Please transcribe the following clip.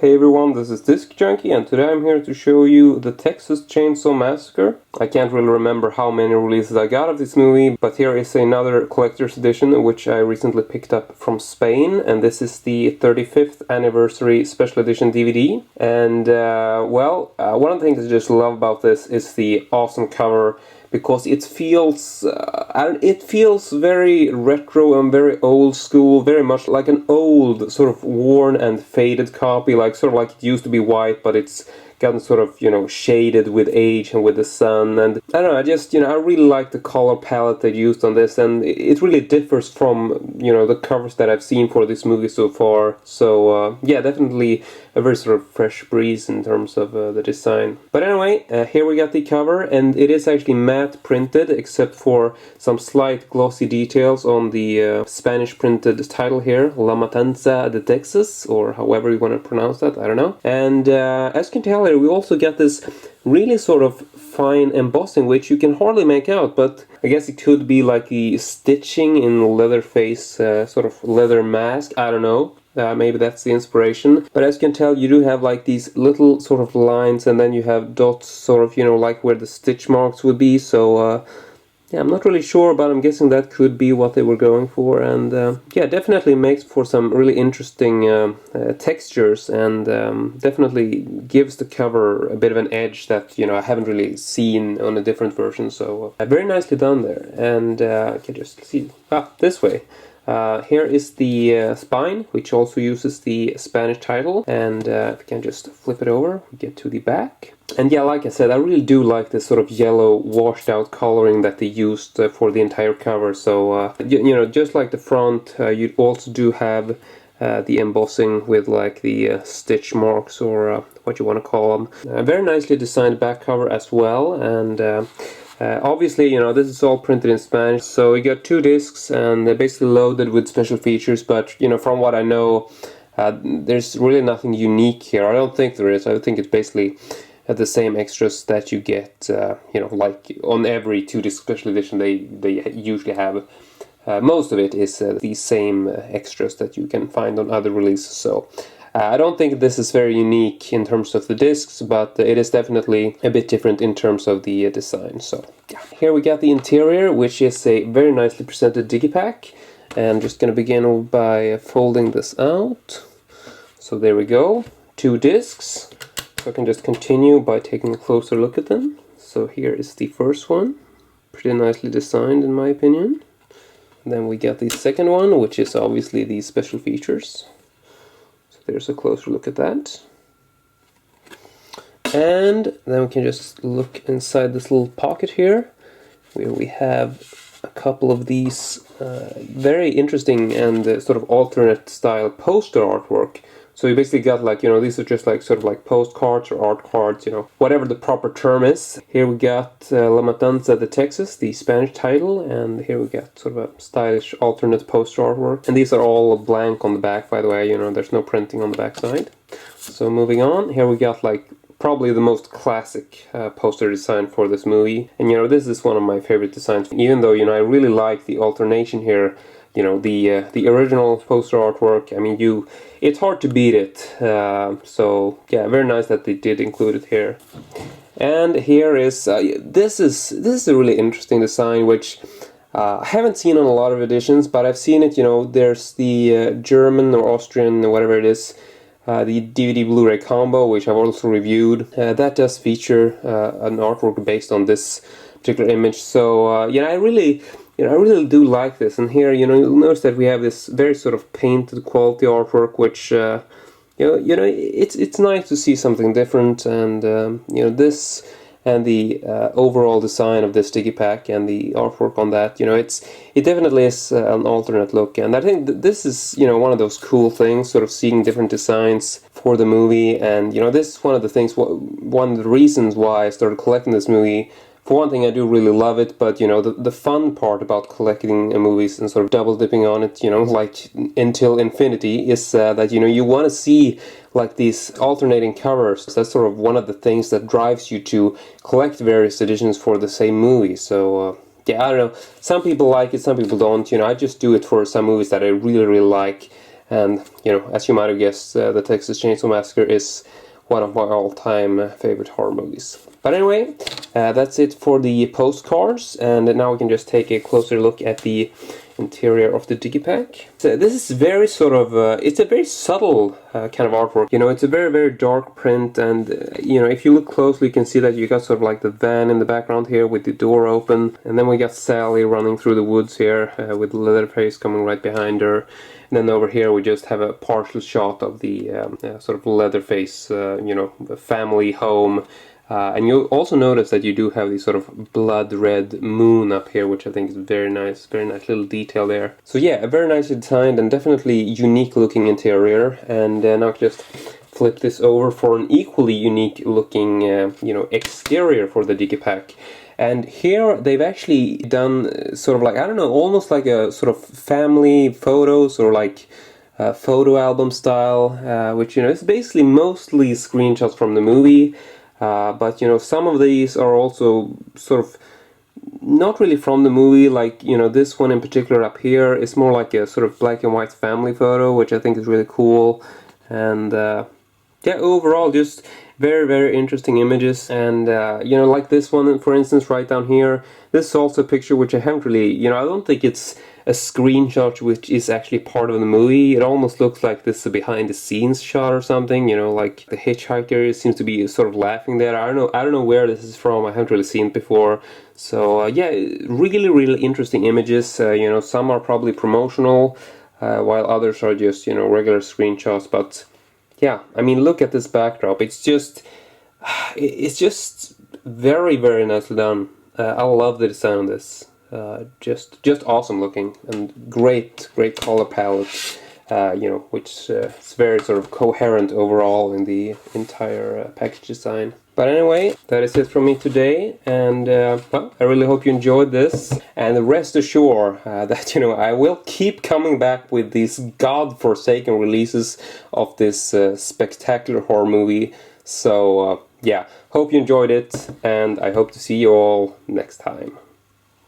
Hey everyone, this is Disc Junkie, and today I'm here to show you the Texas Chainsaw Massacre. I can't really remember how many releases I got of this movie, but here is another collector's edition which I recently picked up from Spain, and this is the 35th anniversary special edition DVD. And one of the things I just love about this is the awesome cover, because it feels very retro and very old school, very much like an old, sort of worn and faded copy, like it used to be white, but it's gotten sort of, shaded with age and with the sun. And I don't know, I really like the color palette they used on this, and it really differs from, the covers that I've seen for this movie so far. So, yeah, definitely a very sort of fresh breeze in terms of the design. But anyway, here we got the cover, and it is actually matte printed, except for some slight glossy details on the Spanish printed title here, La Matanza de Texas, or however you want to pronounce that, I don't know. And as you can tell, we also get this really sort of fine embossing, which you can hardly make out, but I guess it could be like the stitching in Leatherface sort of leather mask, I don't know. Maybe that's the inspiration. But as you can tell, you do have like these little sort of lines, and then you have dots sort of, like where the stitch marks would be. So yeah, I'm not really sure, but I'm guessing that could be what they were going for. And yeah, definitely makes for some really interesting textures, and definitely gives the cover a bit of an edge that, I haven't really seen on a different version. So very nicely done there. And I can just see, this way. Here is the spine, which also uses the Spanish title, and if you can just flip it over, we get to the back. And yeah, like I said, I really do like this sort of yellow washed out coloring that they used for the entire cover. So, just like the front, you also do have the embossing with like the stitch marks, or what you want to call them. Very nicely designed back cover as well, and obviously, this is all printed in Spanish, so you got 2 discs, and they're basically loaded with special features, but, from what I know, there's really nothing unique here. I don't think there is. I think it's basically the same extras that you get, like on every 2-disc special edition they usually have. Most of it is the same extras that you can find on other releases, so I don't think this is very unique in terms of the discs, but it is definitely a bit different in terms of the design. So yeah. Here we got the interior, which is a very nicely presented digipack. And I'm just going to begin by folding this out. So there we go, 2 discs. So I can just continue by taking a closer look at them. So here is the first one, pretty nicely designed in my opinion. And then we got the second one, which is obviously the special features. There's a closer look at that. And then we can just look inside this little pocket here, where we have a couple of these very interesting and sort of alternate style poster artwork. So you basically got like, these are just like sort of like postcards or art cards, whatever the proper term is. Here we got La Matanza de Texas, the Spanish title, and here we got sort of a stylish alternate poster artwork. And these are all blank on the back, by the way, there's no printing on the back side. So moving on, here we got like probably the most classic poster design for this movie. And this is one of my favorite designs, even though, I really like the alternation here. The original poster artwork, I mean, it's hard to beat it. So yeah, very nice that they did include it here. And here is this is a really interesting design, which I haven't seen on a lot of editions, but I've seen it. There's the German or Austrian or whatever it is, the DVD Blu-ray combo, which I've also reviewed. That does feature an artwork based on this particular image. So yeah, I really do like this. And here, you'll notice that we have this very sort of painted quality artwork, which, it's nice to see something different. And, this and the overall design of this digipack and the artwork on that, it definitely is an alternate look. And I think this is, one of those cool things, sort of seeing different designs for the movie. And, this is one of the things, one of the reasons why I started collecting this movie. For one thing, I do really love it, but, the fun part about collecting movies and sort of double dipping on it, like until infinity, is that, you want to see, like, these alternating covers. That's sort of one of the things that drives you to collect various editions for the same movie. So, yeah, I don't know. Some people like it, some people don't. I just do it for some movies that I really, really like. And, you know, as you might have guessed, the Texas Chainsaw Massacre is one of my all-time favorite horror movies. But anyway, that's it for the postcards, and now we can just take a closer look at the interior of the digipack. So this is very sort of, it's a very subtle kind of artwork. You know, it's a very, very dark print, and, you know, if you look closely, you can see that you got sort of like the van in the background here with the door open, and then we got Sally running through the woods here with Leatherface coming right behind her. And then over here we just have a partial shot of the sort of Leatherface, you know, family home. And you'll also notice that you do have this sort of blood red moon up here, which I think is very nice little detail there. So yeah, a very nicely designed and definitely unique looking interior. And now just flip this over for an equally unique looking, you know, exterior for the digipack. And here they've actually done sort of like, I don't know, almost like a sort of family photos or like photo album style, which, you know, is basically mostly screenshots from the movie. But, you know, some of these are also sort of not really from the movie, like, you know, this one in particular up here is more like a sort of black and white family photo, which I think is really cool. And yeah, overall just very, very interesting images. And you know, like this one for instance right down here, this is also a picture which I haven't really, you know, I don't think it's a screenshot which is actually part of the movie. It almost looks like this is a behind the scenes shot or something, you know, like the hitchhiker seems to be sort of laughing there. I don't know where this is from. I haven't really seen it before. So yeah, really, really interesting images. You know, some are probably promotional, while others are just, you know, regular screenshots. But yeah, I mean, look at this backdrop. It's just very, very nicely done. I love the design on this. Just awesome looking and great color palette. You know, which is very sort of coherent overall in the entire package design. But anyway, that is it from me today, and well, I really hope you enjoyed this, and rest assured that, you know, I will keep coming back with these godforsaken releases of this spectacular horror movie. So yeah, hope you enjoyed it, and I hope to see you all next time.